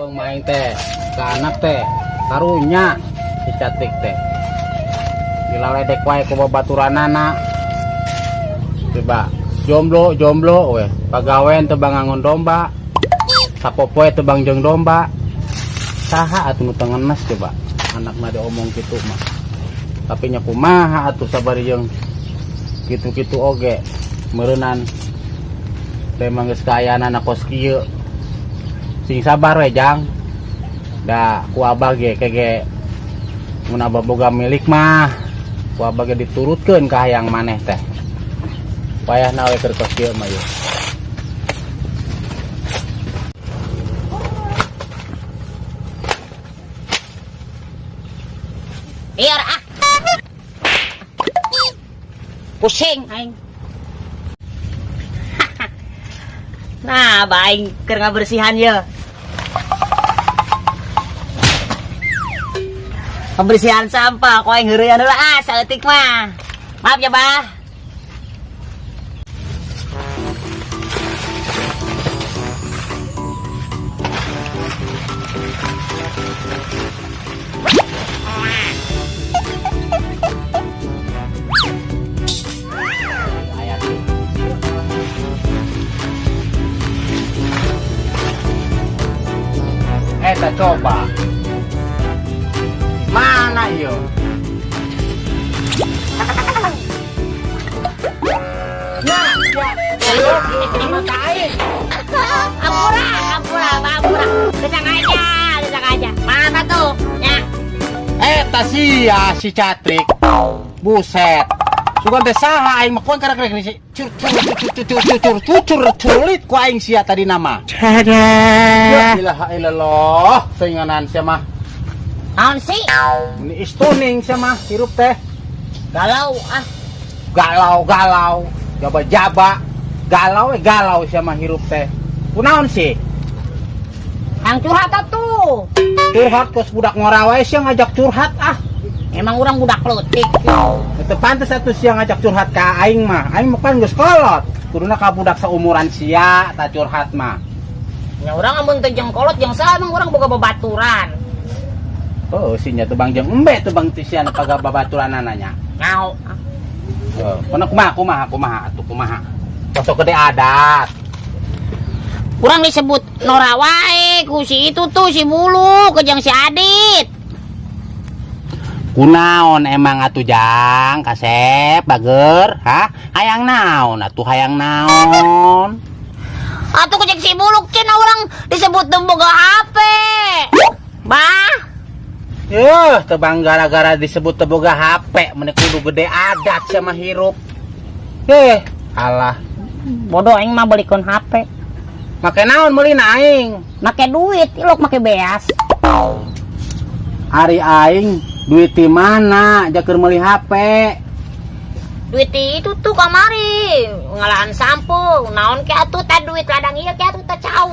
pemain teh ke anak teh karunya si Catik teh dilaledek wae ku babaturanana coba jomblo weh pagawean teu bangangon domba sapopoe teu bangjeng domba saha atuh nu teu ngenes coba anak mah diomong kitu mah tapi nya kumaha atuh sabari jeung kitu-kitu oge meureunnan teh mah geus kaayana anak kos kieu sing sabar we jang da ku abah ge kege mun abah boga milik mah ku abah ge diturutkeun ka hayang maneh teh payahna we keur kos kieu mah ye biar pusing aing. Nah, baing keur ngabersihan ye. Pembersihan sampah, kau yang ngerian dulu saeutik mah. Maaf ya, Bah. Kita coba mana yo nah ya terima kasih ampura desang aja mana tuh ya si Catrik buset sugan teh saha aing mah karek ni cucurit ku aing sia tadi nama ya ilaha illallah sainganan sia mah naon sih ini istuning sia mah hirup teh galau jaba galau sia mah hirup teh kunaon sih yang curhat atuh curhat kos budak ngorawai sia ngajak curhat emang urang budak leutik itu pantes atuh sia ngajak curhat ka aing mah kan geus kolot kuduna ka budak saumuran sia ta curhat mah nya urang amun teu jeung kolot jeung saha emang urang boga babaturan oh sinya teu bang jeung embe teu bang teu sia paga babaturanana nya ngao pernah kumaha kosok gede adat urang disebut Nora wae ku si itu tuh si Bulu kejang si Adit kunaon emang atuh jang kasep bager hayang naon atuh kejang si Buluk cina orang disebut boga HP bah tebang gara-gara disebut teboga HP meneh kudu gede adat sama hirup alah bodoh aing mah belikeun HP make naon meulina aing make duit ilok make beas hari aing duit di mana jakeur meuli HP duit itu tuh kamari ngalahan sampo naon ke atuh teh duit ladang ieu ke atuh teh cau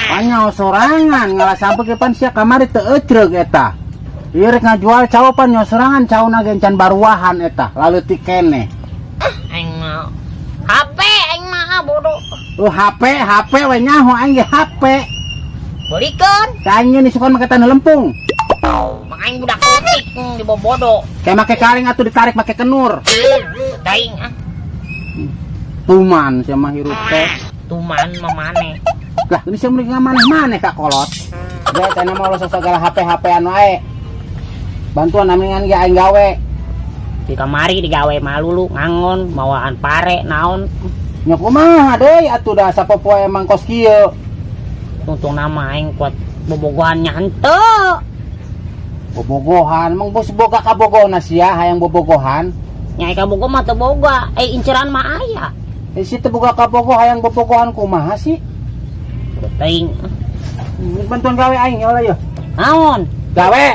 panyaho sorangan ngalah sampo ke pan sia kamari teu ecreug eta ieu rek ngajual cau pan nyaho sorangan cauna ge can baruahan eta laleutik keneh aing mah HP aing mah bodoh HP we nyaho aing ge HP beulikeun aing ini suka make tanah lempung aing budak leutik dibobodo kayak make karing atuh ditarik make kenur daing tuman sia mah hirup teh tuman mah maneh lah ini sia meureun ngamaneh-maneh ka kolot ge teh mah ulah segala HP-HP-an wae bantuan namingan ge aing gawe di kamari digawe malulu ngangon mawaan pare naon nya kumaha deui atuh da sapopoe emang kos kieu tuntung nama aing kuat bobogohan nya henteu bobogohan emang bos boga kabogona sia hayang bobogohan nyai kabogo mah teu boga inceran mah aya si teu boga kabogo hayang bobogohan kumaha sih teuing bantuan gawe aing ya ulah yeuh naon gawe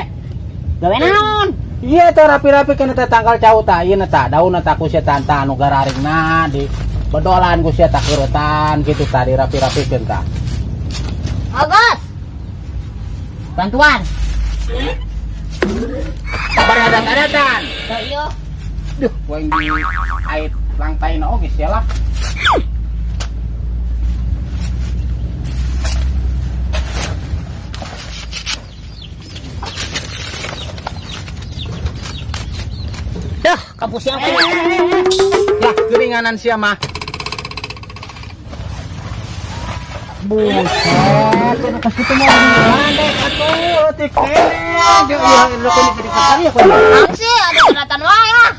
naon iya teh rapi-rapi kana teh tanggal cau tah ieu na tah daunna tah ku sia tanta anu gararingna di bedolan ku sia tah keuretan kitu tah dirapi-rapikeun tah Agus bantuan sabar adat-adatan iya duh waing di ait langtaina oge sia lah kapus yang Lah, keringanan sia mah. Buset, kas kitu mah landek atuh teh kene. Dia lo kene di pasar ya kene. sih ada kelihatan wae lah.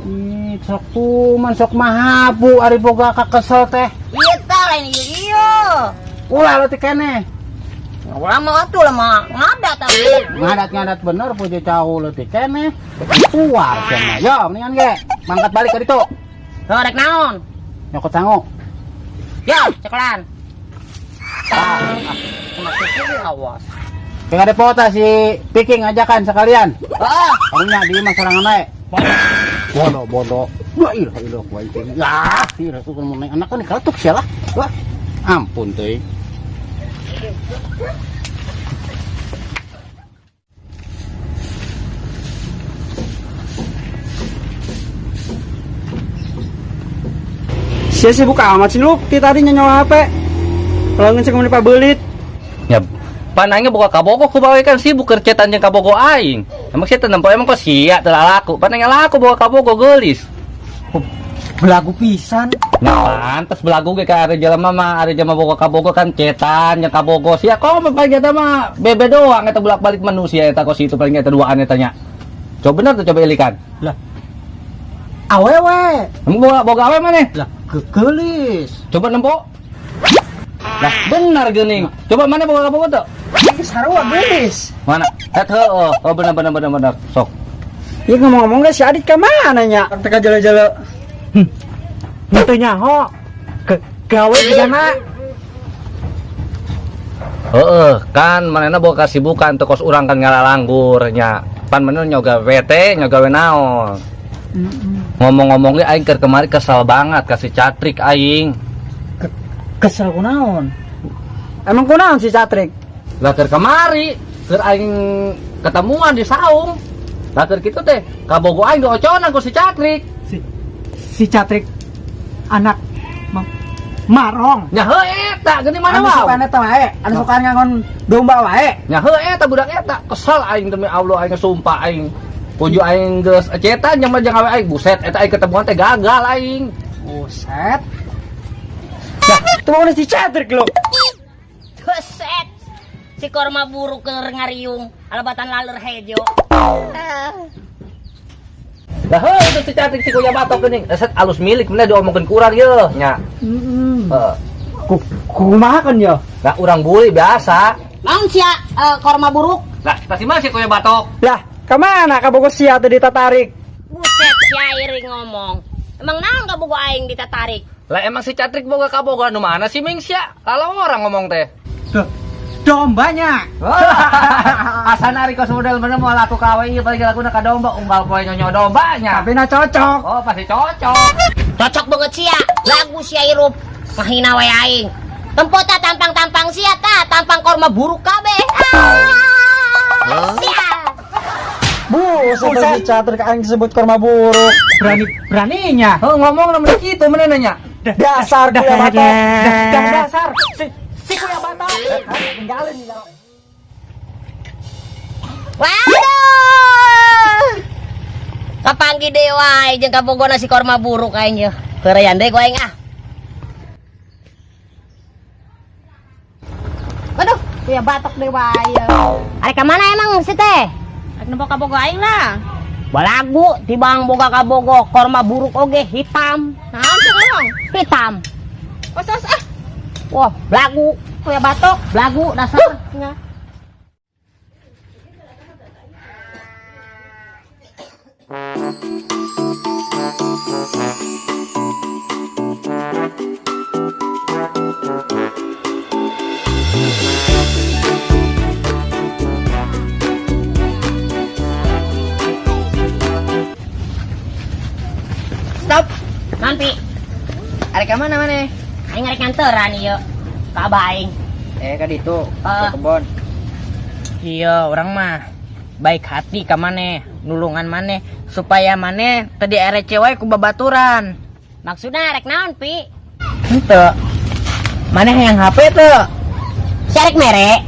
Ih, sok kuman sok mahabu ari boga kakesel teh. Iya tah lain iya. Ulah lo teh kene. Lama atuh lama ngadat tapi. Ngadat bener puji cau lo teh kene. Keluar cenah. Yo, mendingan ge mangkat balik ka ditu. Rek naon? Nyokot sangu. Ya, cekelan. Kena kuku awas. Pengen ada pota si Piking ajakan sekalian. Karunya di mah sorangan wae. Bodoh. Wah, ilah wae teh. Ya, ilah tuh mun anak kan kaletuk sia lah. Wah, ampun teuing. Sia sibuk amat sih lu, tadi nyawa HP. Kalau ngecek mau dipabelit. Ya, panangnya buka kabogo ku bawa kan sibuk kercetan jeung kabogo aing. Emang saya tempo emang kok sia teu laku. Panangnya laku bawa kabogo geulis. Belagu pisan. Nah, pantes belagu ge ka ari jelema mah ari jelema boga kabogo kan cetan jeung kabogo sia kok paling eta mah bebe doang eta bolak-balik manusia eta kos itu paling eta duaan eta nya. Coba bener tuh coba ilikan. Lah. Awewe. Emang boga awe maneh? Lah, geulis. Coba nempo. Lah, bener geuning. Coba mana boga kabogo tuh? Ini sarua geulis. Mana? Heuh, oh bener. Sok. Ieu ngomong-ngomong si Adit ka mana nya? Teka jalo-jalo. Itu nyaho. Gawe di kana. Kan manehna boga kasibukan teu kos urang kan ngalalanggur nya. Pan manehna nyoga WT, nyoga we naon. Ngomong-ngomong ge aing keur kemari kesal banget kasih Catrik aing. Kesel kunaon? Emang kunaon si Catrik? Lah keur kemari, keur aing ketemuan di saung. Lah keur kitu teh, kabogo aing dioconan ku si Catrik. Si Catrik anak Marong. Nya heuh eta geuning mana Anu wae. suka eta wae, anu suka ngangon domba wae. Nya heuh eta budak eta kesal aing demi Allah aing sumpah aing. Puju aing geus cetan jeung mah jeung awe aing buset eta aing ketemuan teh gagal aing. Buset. Nah, itu mau si Catrik lo. Buset. Si korma buruk keur ngariung, alabatan laleur hejo. Lah heuh itu si Catrik si kuya batok geuning. Eset alus milik mana diomongkeun ku urang yeuh nya. Heeh. Kumaha kan ya? Lah urang buli biasa. Naon sia korma buruk? Lah pasti mah si kuya batok. Lah, kemana kabogo sia tadi ditarik? Buset si Airi ngomong. Emang naon kabogo aing ditatarik? Lah emang si Catrik boga kabogo anu mana si Ming sia? Kalau orang ngomong teh. Dombanya. Asan ari kos model bener mau laku kawe ieu paling lakuna ka domba unggal poe nyonyo dombanya. Tapi na cocok. Oh pasti cocok. Cocok banget sia. Lagu sia irup. Mahina wae aing. Tempot ta tampang-tampang sia ta, tampang korma buruk kabeh. Sia. Buset si Catrik aing disebut korma buruk. Beraninya. Oh ngomong namanya kitu mana nanya. Dasar kuya batok. Dasar. Si kuya batok. Tinggalin nih. Waduh. Kapanggi dewa jeung kabogona si korma buruk aing ye. Kereyan deui ku aing ah. Waduh, kuya batok dewa ye. Ari ka mana emang si teh? Rek nempo kabogo aing lah. Balagu tibang boga kabogo korma buruk oge hitam. Naon sih ngomong? Hitam. Os ah. Wah, belagu kuya batok, belagu dasarnya. Stop. Nanti. Arek ka mana maneh? Aing arek nganteran ieu. Ka abah aing. Ka ditu, ke kebon. Iya, orang mah baik hati ka maneh, nulungan maneh supaya maneh teu dierece wae ku babaturan. Maksudna arek naon, Pi? Henteu. Maneh yang HP teu? Sarek mere.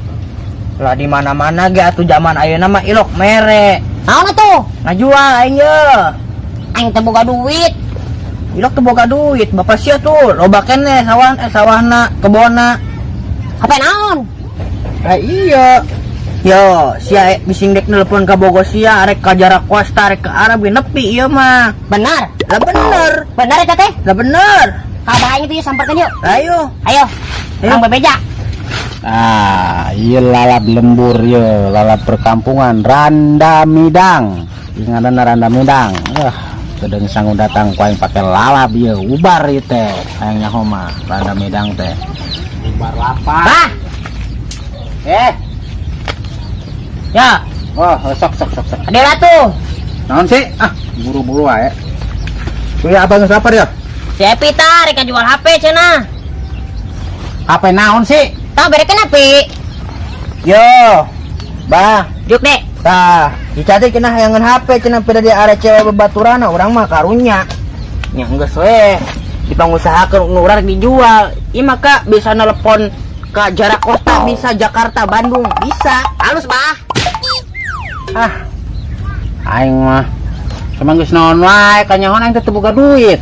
Lah di mana-mana ge atuh zaman ayeuna mah ilok mere. Naon atuh? Ngajual aing ye. Aing teh boga duit. Ilok teu boga duit, bapak sia tuh loba keneh sawahna, kebonna. Apa naon? Iya. Yo, sia bising dek nelpon ka Bogor sia arek ka jarak wasta arek ke Arab ge nepi ieu mah. Benar. Lah bener. Benar eta teh? Lah bener. Kabahan itu yuk samperkeun yuk. Ayo. Ayo. Kang bebeja. Iya lalap lembur ya, lalap perkampungan, randa midang. Ingatan randa midang. Sedang sanggup datang kuaing pakai lalap ya, ubar ieu teh. Hayang nyaho mah, randa midang teh. Ubar lapar. Bah. Ya, Oh, sok. adela tuh. Naon sih? Buru-buru ae. Tuh ya abang geus lapar ya. Si Epita rek jual HP cenah. HP naon sih? Tah berekeun api. Yo. Bah, Juk dek. tah, dicatet cenah hayangan HP cenah pada dia arek cewek babaturana urang mah karunya. Nya geus we. Dipangusahakeun nu urang dijual. Ieu mah Kak bisa nelpon ke jarak kota bisa Jakarta Bandung bisa. Halus bah. Aing mah cuman geus naon wae, kanyahoan aing teh teu boga duit.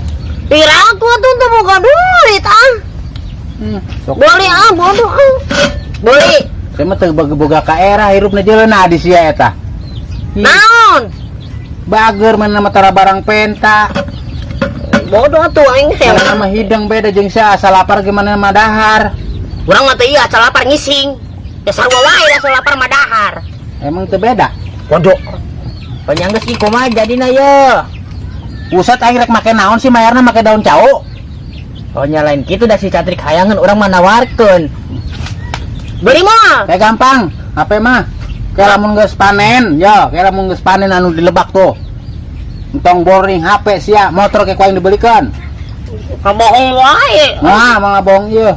Pirang tuh tuh boga duit ah. Sok. Boleh ah, bodoh ah. Boleh. Saya mah teu boga ka era hirupna jeleuna di sia eta. Naon? Bager mana mah tara barang penta. Bodoh tuh aing teh. Yang nama hidang beda jeung sia asal lapar gimana mah dahar. Urang mah teh ieu asal lapar ngising. Ya sarua wae asal lapar mah dahar. Emang teu beda. Bodoh. Panyanggeus ieu kumaha jadina ye. Pusat aing rek make naon sih mayarna make daun cau. Oh nyalain kitu da si Catrik hayangan urang mah nawarkeun. Beli mah. Kayak gampang, HP mah. Kayak lamun geus panen, yo, kayak lamun geus panen anu dilebak tuh. Entong boring HP sia, motor kayak kuaing dibelikeun. Kabohong wae. Nah, mangga bohong ieu.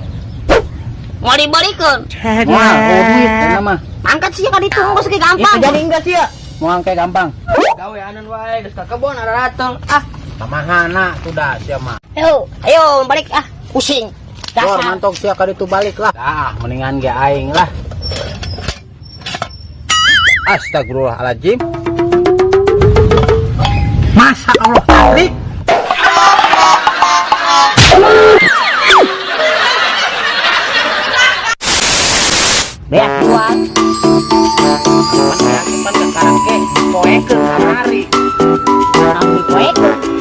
Mau dibalikeun. Wah, duit eta mah. Angkat sih ka ditu geus ge Itu gampang. jadi enggak sih ya? Moal kayak gampang. Gaweanan wae geus ka kebon ada ratong. Tamahana kuda sia mah. Ayo balik ah, pusing. Dor Dasar. mantong sia ka ditu balik lah. Mendingan ge aing lah. Astagfirullahaladzim. Masa Allah Catrik. Beak jual. Pan sekarang ke poekeun kamari. Orang dipoekeun.